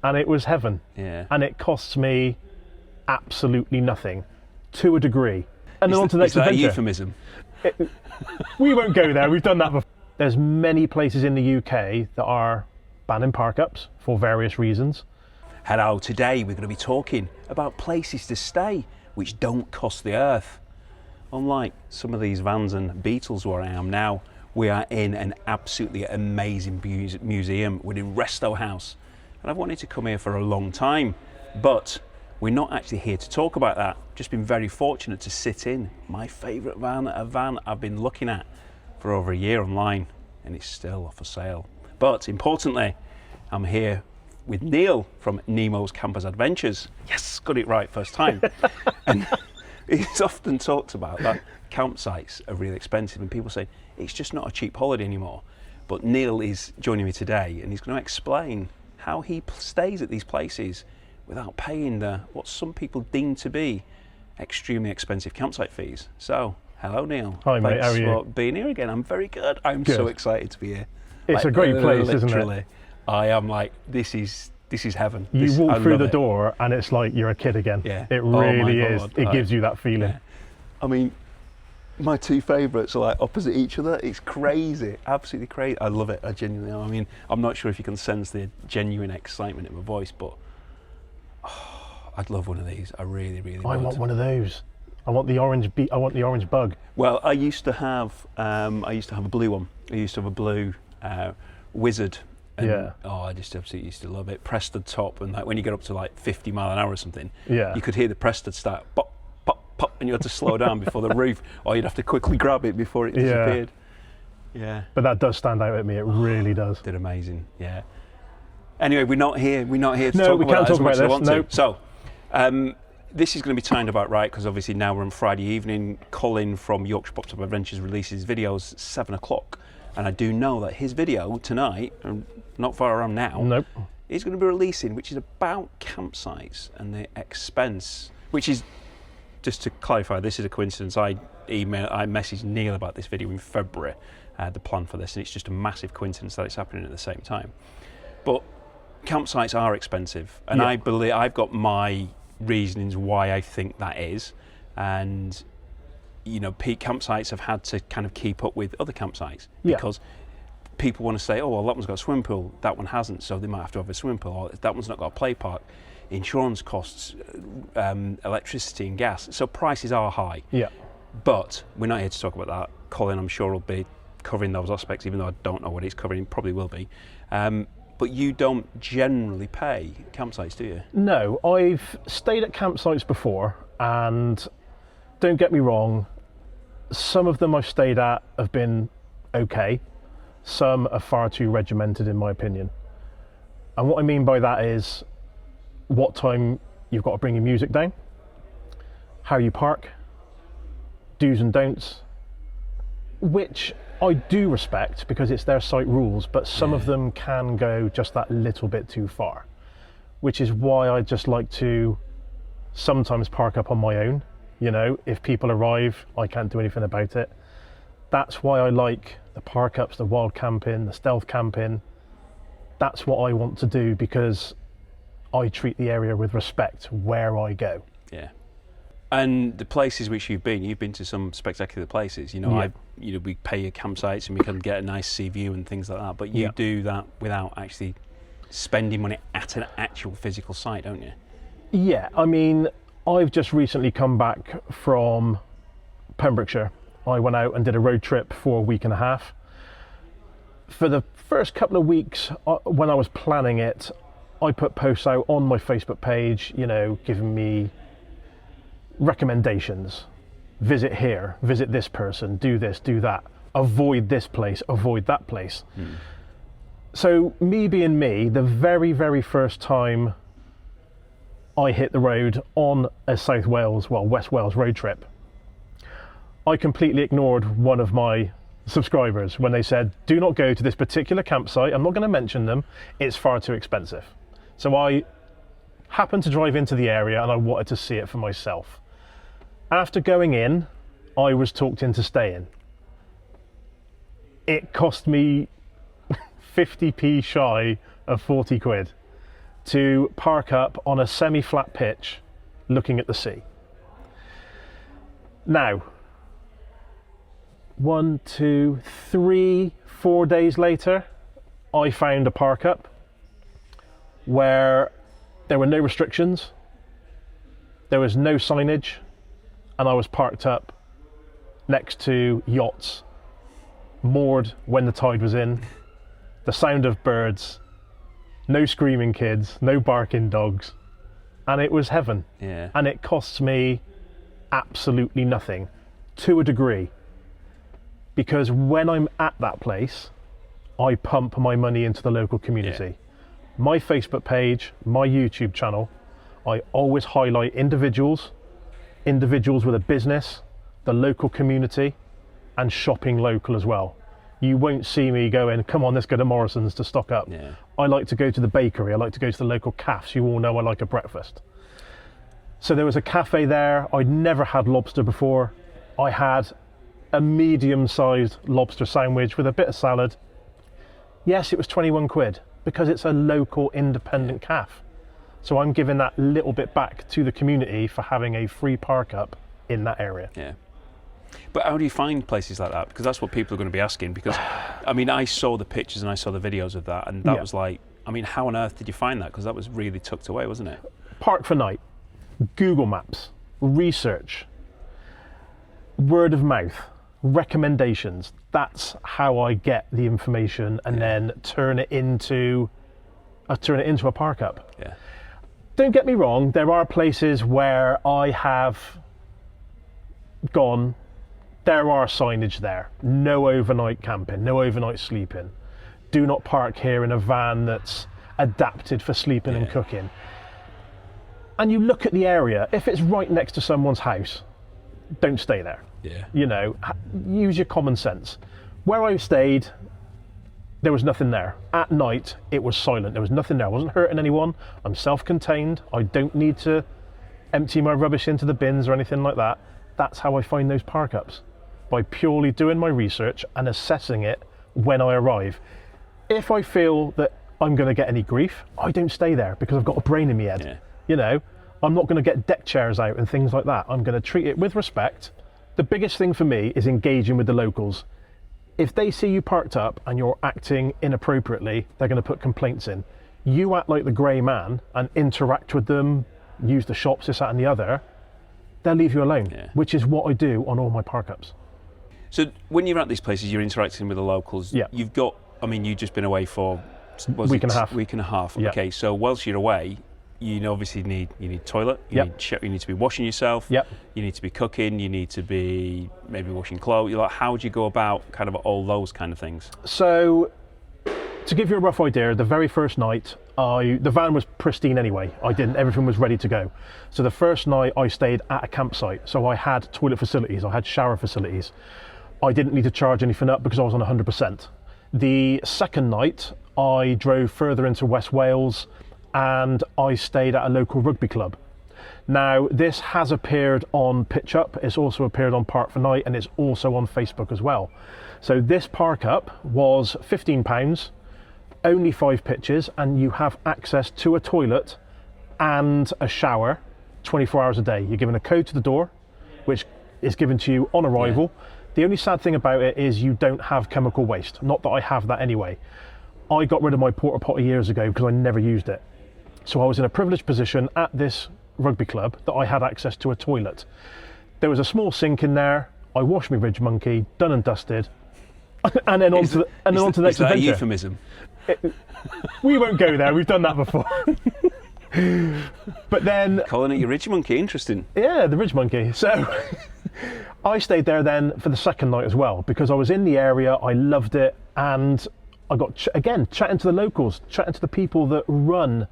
and it was heaven. Yeah. And it costs me absolutely nothing, to a degree. And then on to the next Is that a adventure. euphemism? We won't go there, we've done that before. There's many places in the UK that are banning park-ups for various reasons. Hello, today we're going to be talking about places to stay which don't cost the earth. Unlike some of these vans and Beetles where I am now, we are in an absolutely amazing museum within Resto House. And I've wanted to come here for a long time, but we're not actually here to talk about that. Just been very fortunate to sit in my favourite van, a van I've been looking at for over a year online, and it's still for sale. But importantly, I'm here with Neil from Nemo's Campers Adventures. Yes, got it right first time. And he's often talked about that campsites are really expensive and people say it's just not a cheap holiday anymore. But Neil is joining me today and he's going to explain how he stays at these places without paying what some people deem to be extremely expensive campsite fees. So, hello Neil. Hi mate, how are you? Thanks for being here again. I'm very good. I'm so excited to be here. It's a great place, isn't it? Literally, I am like, this is heaven. You walk through the door and it's like you're a kid again. Yeah. It really is. God. It gives you that feeling. Yeah. I mean, my two favourites are like opposite each other. It's crazy, absolutely crazy. I love it. I genuinely am. I mean, I'm not sure if you can sense the genuine excitement in my voice, but I'd love one of these. I really, really would. I want one of those. I want the orange I want the orange bug. Well, I used to have a blue one. I used to have a blue Wizard. And, I just absolutely used to love it. Preston top, and like when you get up to like 50 mile an hour or something, you could hear the Preston start pop, pop, pop, and you had to slow down before the roof, or you'd have to quickly grab it before it disappeared. Yeah. But that does stand out at me. It really does. Did amazing. Yeah. Anyway, we're not here to no, talk we about can't that as talk much as I about want this. to. So, this is going to be timed about right because obviously now we're on Friday evening. Colin from Yorkshire Pop Top Adventures releases videos at 7 o'clock. And I do know that his video tonight, not far around now, is going to be releasing, which is about campsites and the expense, which is, just to clarify, this is a coincidence. I messaged Neil about this video in February, the plan for this, and it's just a massive coincidence that it's happening at the same time. But campsites are expensive, and I believe I've got my reasonings why I think that is, and you know, peak campsites have had to kind of keep up with other campsites because people want to say, oh, well, that one's got a swimming pool, that one hasn't, so they might have to have a swimming pool, or that one's not got a play park, insurance costs, electricity and gas, so prices are high. Yeah. But we're not here to talk about that. Colin, I'm sure, will be covering those aspects, even though I don't know what he's covering, probably will be. But you don't generally pay campsites, do you? No, I've stayed at campsites before, and don't get me wrong, some of them I've stayed at have been okay. Some are far too regimented in my opinion. And what I mean by that is what time you've got to bring your music down, how you park, do's and don'ts, which I do respect because it's their site rules, but some of them can go just that little bit too far, which is why I just like to sometimes park up on my own. You know, if people arrive, I can't do anything about it. That's why I like the park ups, the wild camping, the stealth camping. That's what I want to do because I treat the area with respect where I go. Yeah. And the places which you've been to some spectacular places. You know, we pay your campsites and we can get a nice sea view and things like that. But you do that without actually spending money at an actual physical site, don't you? Yeah, I mean, I've just recently come back from Pembrokeshire. I went out and did a road trip for a week and a half. For the first couple of weeks, when I was planning it, I put posts out on my Facebook page, you know, giving me recommendations. Visit here, visit this person, do this, do that. Avoid this place, avoid that place. So me being me, the very, very first time I hit the road on a West Wales road trip, I completely ignored one of my subscribers when they said, do not go to this particular campsite. I'm not going to mention them. It's far too expensive. So I happened to drive into the area and I wanted to see it for myself. After going in, I was talked into staying. It cost me 50p shy of 40 quid to park up on a semi-flat pitch looking at the sea. Now, 1, 2, 3, 4 days later, I found a park up where there were no restrictions, there was no signage, and I was parked up next to yachts, moored when the tide was in, the sound of birds, no screaming kids, no barking dogs, and it was heaven. Yeah. And it costs me absolutely nothing, to a degree, because when I'm at that place, I pump my money into the local community. Yeah. My Facebook page, my YouTube channel, I always highlight individuals with a business, the local community, and shopping local as well. You won't see me going, come on, let's go to Morrison's to stock up. Yeah. I like to go to the bakery, I like to go to the local cafes. You all know I like a breakfast. So there was a cafe there. I'd never had lobster before. I had a medium-sized lobster sandwich with a bit of salad. Yes, it was 21 quid because it's a local independent cafe. So I'm giving that little bit back to the community for having a free park up in that area. Yeah. But how do you find places like that? Because that's what people are going to be asking. Because, I mean, I saw the pictures and I saw the videos of that, and that was like, I mean, how on earth did you find that? Because that was really tucked away, wasn't it? Park4Night, Google Maps, research, word of mouth, recommendations. That's how I get the information and then turn it into a park up. Yeah. Don't get me wrong, there are places where I have gone, there are signage there. No overnight camping, no overnight sleeping. Do not park here in a van that's adapted for sleeping and cooking. And you look at the area, if it's right next to someone's house, don't stay there. Yeah. You know, use your common sense. Where I stayed, there was nothing there. At night, it was silent. There was nothing there. I wasn't hurting anyone. I'm self-contained. I don't need to empty my rubbish into the bins or anything like that. That's how I find those park ups, by purely doing my research and assessing it when I arrive. If I feel that I'm going to get any grief, I don't stay there because I've got a brain in my head. Yeah. You know, I'm not going to get deck chairs out and things like that. I'm going to treat it with respect. The biggest thing for me is engaging with the locals. If they see you parked up and you're acting inappropriately, they're going to put complaints in. You act like the grey man and interact with them, use the shops, this, that and the other, they'll leave you alone, which is what I do on all my park ups. So when you're at these places, you're interacting with the locals. Yeah. You've got, I mean, you've just been away for week and a half. Week and a half. Yeah. Okay, so whilst you're away, you obviously need toilet, you need to be washing yourself, you need to be cooking, you need to be maybe washing clothes. Like, how do you go about kind of all those kind of things? So to give you a rough idea, the very first night, the van was pristine anyway. Everything was ready to go. So the first night I stayed at a campsite. So I had toilet facilities, I had shower facilities. I didn't need to charge anything up because I was on 100%. The second night I drove further into West Wales and I stayed at a local rugby club. Now, this has appeared on Pitch Up, it's also appeared on Park4Night, and it's also on Facebook as well. So this park up was £15, only 5 pitches, and you have access to a toilet and a shower 24 hours a day. You're given a code to the door, which is given to you on arrival. The only sad thing about it is you don't have chemical waste. Not that I have that anyway. I got rid of my porta potty years ago because I never used it. So I was in a privileged position at this rugby club that I had access to a toilet. There was a small sink in there. I washed my Ridge Monkey, done and dusted, and then on to the next adventure. Is that a euphemism? We won't go there. We've done that before. But then Calling it your Ridge Monkey, interesting. Yeah, the Ridge Monkey. So I stayed there then for the second night as well because I was in the area. I loved it, and I got again chatting to the locals, chatting to the people that run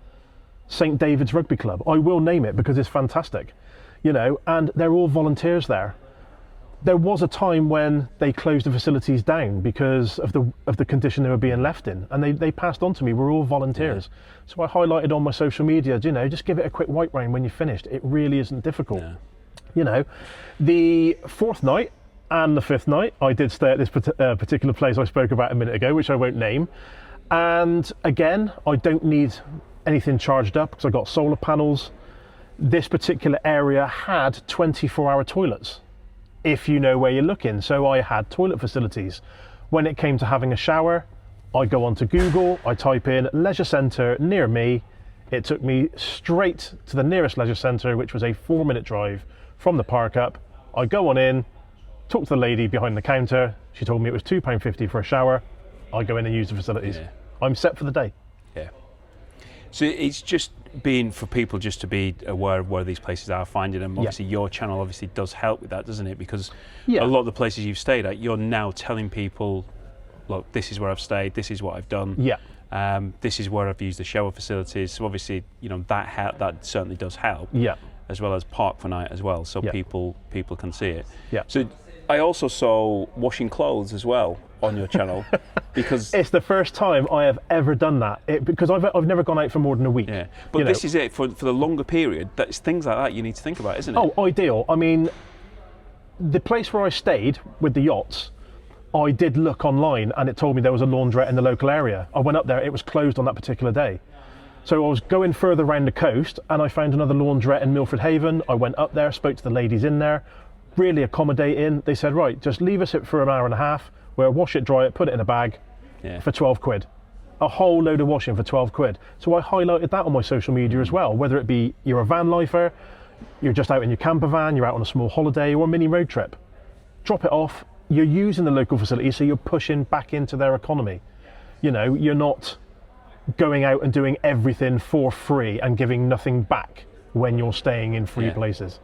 St David's Rugby Club. I will name it because it's fantastic, you know, and they're all volunteers there. There was a time when they closed the facilities down because of the condition they were being left in, and they passed on to me, we're all volunteers. So I highlighted on my social media, you know, just give it a quick wipe round when you're finished. It really isn't difficult. You know, the fourth night and the fifth night, I did stay at this particular place I spoke about a minute ago, which I won't name. And again, I don't need anything charged up because I got solar panels. This particular area had 24-hour toilets, if you know where you're looking. So I had toilet facilities. When it came to having a shower, I go onto Google, I type in leisure centre near me. It took me straight to the nearest leisure centre, which was a 4-minute drive from the park up. I go on in, talk to the lady behind the counter. She told me it was £2.50 for a shower. I go in and use the facilities. Yeah. I'm set for the day. Yeah. So it's just being for people just to be aware of where these places are, finding them. Obviously, your channel obviously does help with that, doesn't it? Because a lot of the places you've stayed at, you're now telling people, look, this is where I've stayed, this is what I've done. Yeah. This is where I've used the shower facilities. So obviously, that certainly does help. Yeah. As well as Park4Night as well, so people can see it. Yeah. So I also saw washing clothes as well on your channel, because it's the first time I have ever done that. Because I've never gone out for more than a week. Yeah. But this is it for the longer period. That's things like that you need to think about, isn't it? Oh, ideal. I mean, the place where I stayed with the yachts, I did look online and it told me there was a laundrette in the local area. I went up there, it was closed on that particular day. So I was going further around the coast and I found another laundrette in Milford Haven. I went up there, spoke to the ladies in there, really accommodating. They said, right, just leave us it for an hour and a half. We'll wash it, dry it, put it in a bag for 12 quid. A whole load of washing for 12 quid. So I highlighted that on my social media as well, whether it be you're a van lifer, you're just out in your camper van, you're out on a small holiday or a mini road trip. Drop it off. You're using the local facility, so you're pushing back into their economy. You're not going out and doing everything for free and giving nothing back when you're staying in free places.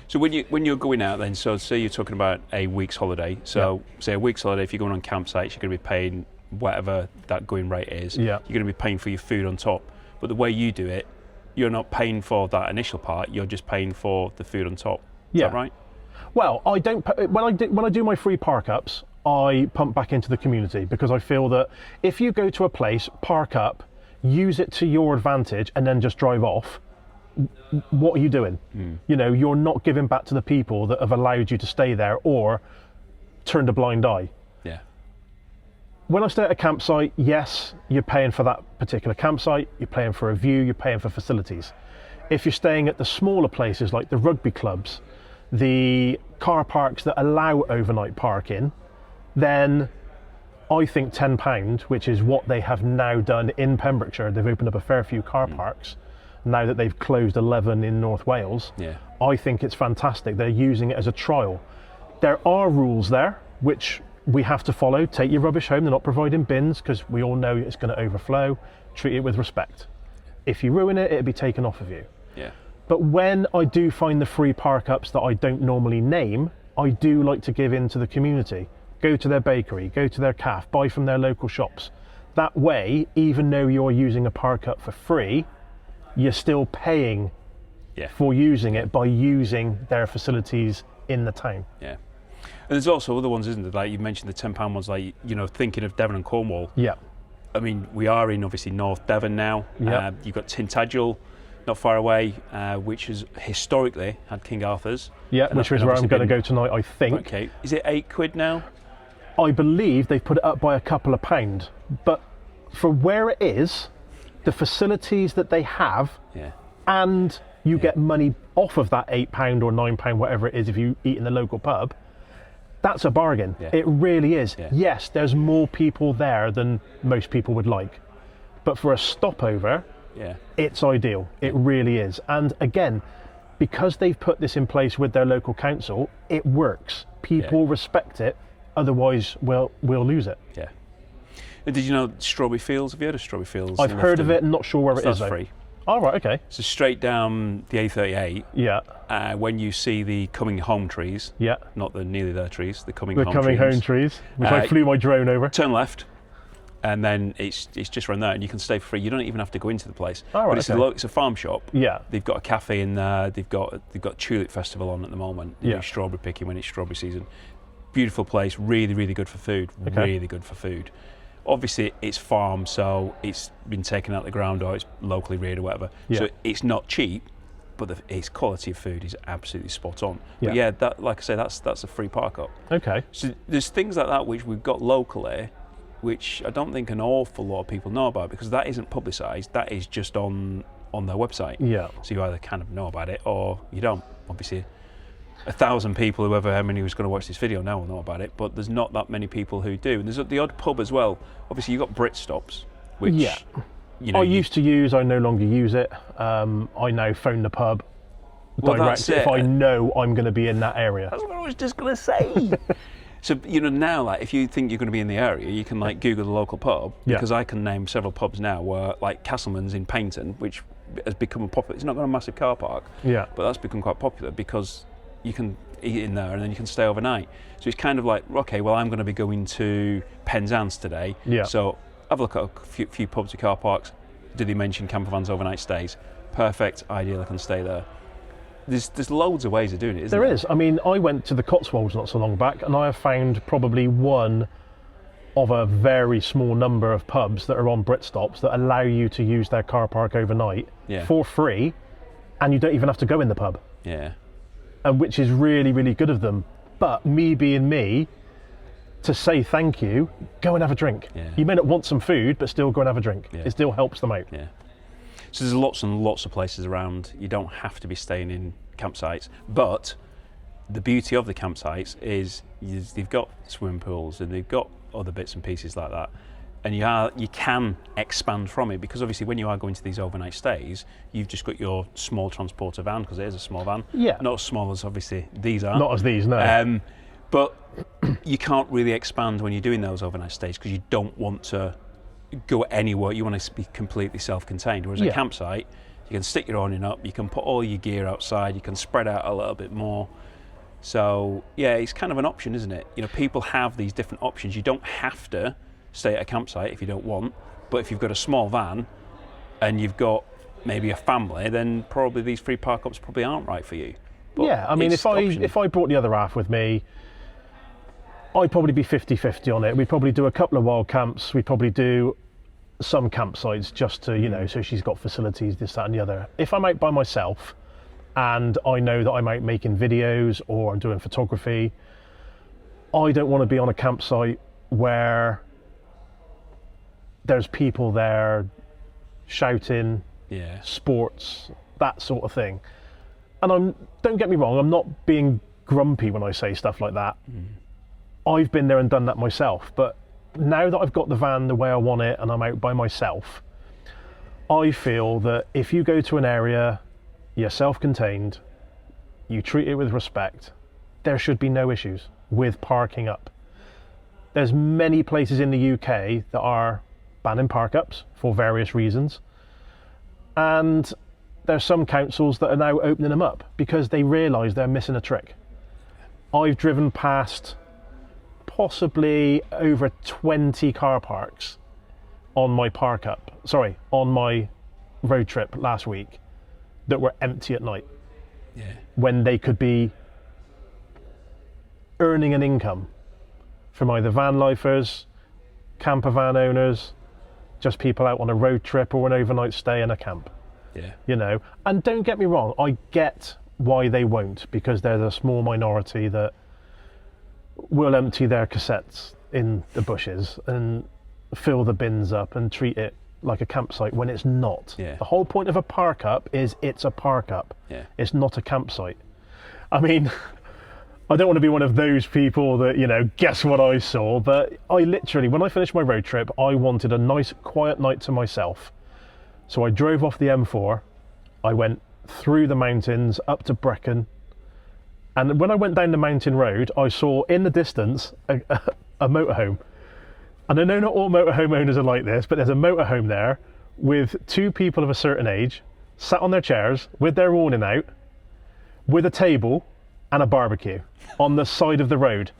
So when you're going out then, so say you're talking about a week's holiday, so say a week's holiday, if you're going on campsites, you're going to be paying whatever that going rate is. Yeah. You're going to be paying for your food on top. But the way you do it, you're not paying for that initial part, you're just paying for the food on top. Is that right? Well, I don't. When I do my free park ups, I pump back into the community because I feel that if you go to a place, park up, use it to your advantage, and then just drive off, what are you doing? You're not giving back to the people that have allowed you to stay there or turned a blind eye. Yeah. When I stay at a campsite, yes, you're paying for that particular campsite, you're paying for a view, you're paying for facilities. If you're staying at the smaller places like the rugby clubs, the car parks that allow overnight parking, then I think £10, which is what they have now done in Pembrokeshire. They've opened up a fair few car parks now that they've closed 11 in North Wales. Yeah. I think it's fantastic. They're using it as a trial. There are rules there which we have to follow. Take your rubbish home. They're not providing bins because we all know it's going to overflow. Treat it with respect. If you ruin it, it'll be taken off of you. Yeah. But when I do find the free park ups that I don't normally name, I do like to give in to the community. Go to their bakery, go to their cafe, buy from their local shops. That way, even though you're using a park up for free, you're still paying for using it by using their facilities in the town. Yeah. And there's also other ones, isn't there? Like you mentioned the £10 ones, like, thinking of Devon and Cornwall. Yeah. I mean, we are in obviously North Devon now. Yeah. You've got Tintagel, not far away, which has historically had King Arthur's. Yeah, which is where I'm going to go tonight, I think. Okay. Is it £8 now? I believe they've put it up by a couple of pound. But for where it is, the facilities that they have, and you get money off of that £8 or £9, whatever it is, if you eat in the local pub, that's a bargain. Yeah. It really is. Yeah. Yes, there's more people there than most people would like. But for a stopover, it's ideal. It really is. And again, because they've put this in place with their local council, it works. People respect it. Otherwise, we'll lose it. Yeah. And did you know Strawberry Fields? Have you heard of Strawberry Fields? I've heard of it and not sure where it is. That's free. Oh, right, okay. So straight down the A38. Yeah. When you see the coming home trees. Yeah. Not the nearly there trees. The coming the home coming trees. home trees, which I flew my drone over. Turn left, and then it's just around there, and you can stay for free. You don't even have to go into the place. Oh, right, but it's a farm shop. Yeah. They've got a cafe in there. They've got Tulip Festival on at the moment. They do strawberry picking when it's strawberry season. Beautiful place. Really, really good for food. Okay. Really good for food. Obviously, it's farm, so it's been taken out of the ground or it's locally reared or whatever. Yeah. So it's not cheap, but its quality of food is absolutely spot on. Yeah. But that, like I say, that's a free park up. Okay. So there's things like that which we've got locally, which I don't think an awful lot of people know about, because that isn't publicised. That is just on their website. Yeah. So you either kind of know about it or you don't. Obviously, 1,000 people, how many was going to watch this video now will know about it, but there's not that many people who do. And there's the odd pub as well. Obviously, you've got Brit Stops, which I used to use. I no longer use it. I now phone the pub direct if I know I'm going to be in that area. That's what I was just going to say. So, now, like, if you think you're going to be in the area, you can, like, Google the local pub, because I can name several pubs now where, like, Castleman's in Paignton, which has become a popular, it's not got a massive car park, but that's become quite popular because you can eat in there and then you can stay overnight. So it's kind of like, okay, well, I'm going to be going to Penzance today, so have a look at a few pubs with car parks. Do they mention campervans overnight stays? Perfect, ideal, I can stay there. There's loads of ways of doing it, isn't there? There is. I mean, I went to the Cotswolds not so long back, and I have found probably one of a very small number of pubs that are on Brit Stops that allow you to use their car park overnight for free, and you don't even have to go in the pub. Yeah. And which is really, really good of them. But me being me, to say thank you, go and have a drink. Yeah. You may not want some food, but still go and have a drink. It still helps them out. Yeah. So there's lots and lots of places around. You don't have to be staying in campsites, but the beauty of the campsites is they've got swimming pools and they've got other bits and pieces like that, and you can expand from it, because obviously when you are going to these overnight stays, you've just got your small transporter van, because it is a small van. Not as small as obviously these are. Not as these, no. But you can't really expand when you're doing those overnight stays, because you don't want to go anywhere. You want to be completely self-contained, whereas a campsite, you can stick your awning up, you can put all your gear outside, you can spread out a little bit more. So it's kind of an option, isn't it? People have these different options. You don't have to stay at a campsite if you don't want, but if you've got a small van and you've got maybe a family, then probably these free park ups probably aren't right for you. But I mean, if I brought the other half with me, I'd probably be 50-50 on it. We'd probably do a couple of wild camps. We'd probably do some campsites just to, so she's got facilities, this, that and the other. If I'm out by myself and I know that I'm out making videos or I'm doing photography, I don't want to be on a campsite where there's people there shouting, sports, that sort of thing. And don't get me wrong, I'm not being grumpy when I say stuff like that. I've been there and done that myself, but now that I've got the van the way I want it and I'm out by myself, I feel that if you go to an area, you're self-contained, you treat it with respect, there should be no issues with parking up. There's many places in the UK that are banning park-ups for various reasons, and there's some councils that are now opening them up because they realise they're missing a trick. I've driven past possibly over 20 car parks on my on my road trip last week that were empty at night, when they could be earning an income from either van lifers, camper van owners, just people out on a road trip or an overnight stay in a camp. And don't get me wrong, I get why they won't, because there's a small minority that will empty their cassettes in the bushes and fill the bins up and treat it like a campsite when it's not. The whole point of a park up is it's a park up. It's not a campsite. I mean, I don't want to be one of those people that, guess what I saw, but I literally, when I finished my road trip, I wanted a nice quiet night to myself. So I drove off the M4, I went through the mountains up to Brecon, and when I went down the mountain road, I saw in the distance a motorhome. And I know not all motorhome owners are like this, but there's a motorhome there with two people of a certain age, sat on their chairs with their awning out, with a table and a barbecue on the side of the road.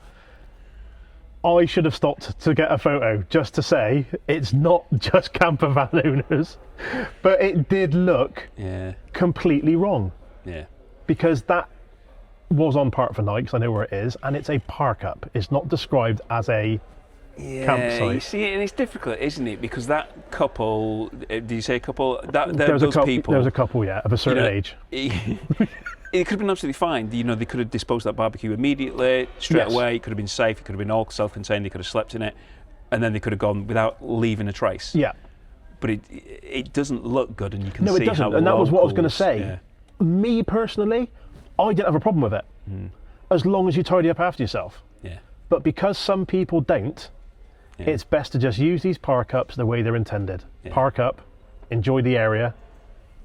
I should have stopped to get a photo just to say it's not just camper van owners, but it did look completely wrong. Because that was on Park4Night, because I know where it is, and it's a park up. It's not described as a campsite. You see, and it's difficult, isn't it? Because that couple, did you say a couple? There was a couple, of a certain age. It could have been absolutely fine. They could have disposed of that barbecue immediately, straight away. It could have been safe. It could have been all self-contained. They could have slept in it. and then they could have gone without leaving a trace. Yeah. But it doesn't look good, and you can No, see it doesn't. how And that was what I was going to locals- say. yeah. Me personally, I didn't have a problem with it, as long as you tidy up after yourself. Yeah. But because some people don't, Yeah. it's best to just use these park ups the way they're intended. Yeah. Park up, enjoy the area,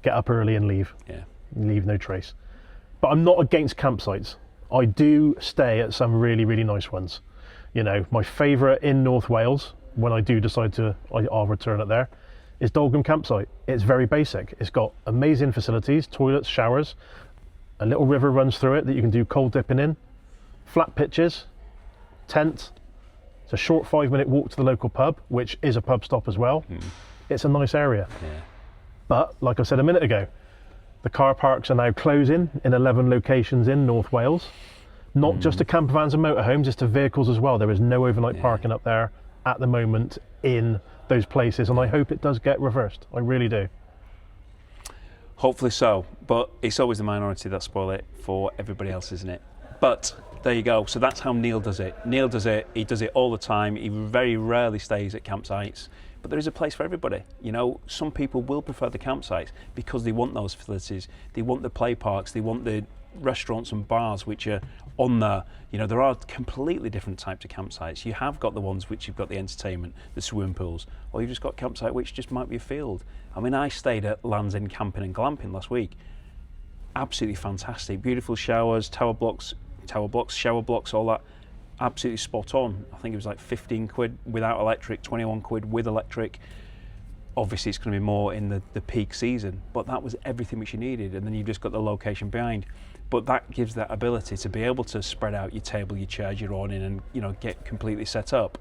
get up early and leave. Yeah. Leave no trace. But I'm not against campsites. I do stay at some really, really nice ones. You know, my favourite in North Wales, when I do decide to, I'll return it there, is Dolgrim Campsite. It's very basic. It's got amazing facilities, toilets, showers, a little river runs through it that you can do cold dipping in, flat pitches, tent. It's a short 5-minute walk to the local pub, which is a pub stop as well. It's a nice area. Yeah. But like I said a minute ago, the car parks are now closing in 11 locations in North Wales. Not just to campervans and motorhomes, it's to vehicles as well. There is no overnight parking up there at the moment in those places, and I hope it does get reversed. I really do. Hopefully so, but it's always the minority that spoil it for everybody else, isn't it? But there you go. So that's how Neil does it. Neil does it. He does it all the time. He very rarely stays at campsites, but there is a place for everybody. You know, some people will prefer the campsites because they want those facilities. They want the play parks. They want the restaurants and bars which are on there. You know, there are completely different types of campsites. You have got the ones which you've got the entertainment, the swimming pools, or you've just got a campsite which just might be a field. I mean, I stayed at Land's End Camping and Glamping last week. Absolutely fantastic. Beautiful showers, shower blocks, all that. Absolutely spot on. I think it was like 15 quid without electric, 21 quid with electric. Obviously it's going to be more in the peak season, but that was everything which you needed, and then you've just got the location behind. But that gives that ability to be able to spread out your table, your chairs, your awning, and, you know, get completely set up.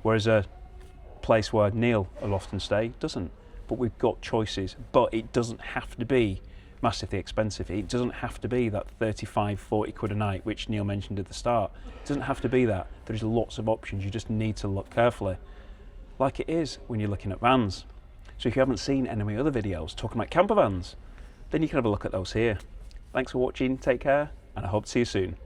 Whereas a place where Neil will often stay doesn't. But we've got choices, but it doesn't have to be massively expensive. It doesn't have to be that 35, 40 quid a night, which Neil mentioned at the start. It doesn't have to be that. There's lots of options. You just need to look carefully, like it is when you're looking at vans. So if you haven't seen any of my other videos talking about camper vans, then you can have a look at those here. Thanks for watching, take care, and I hope to see you soon.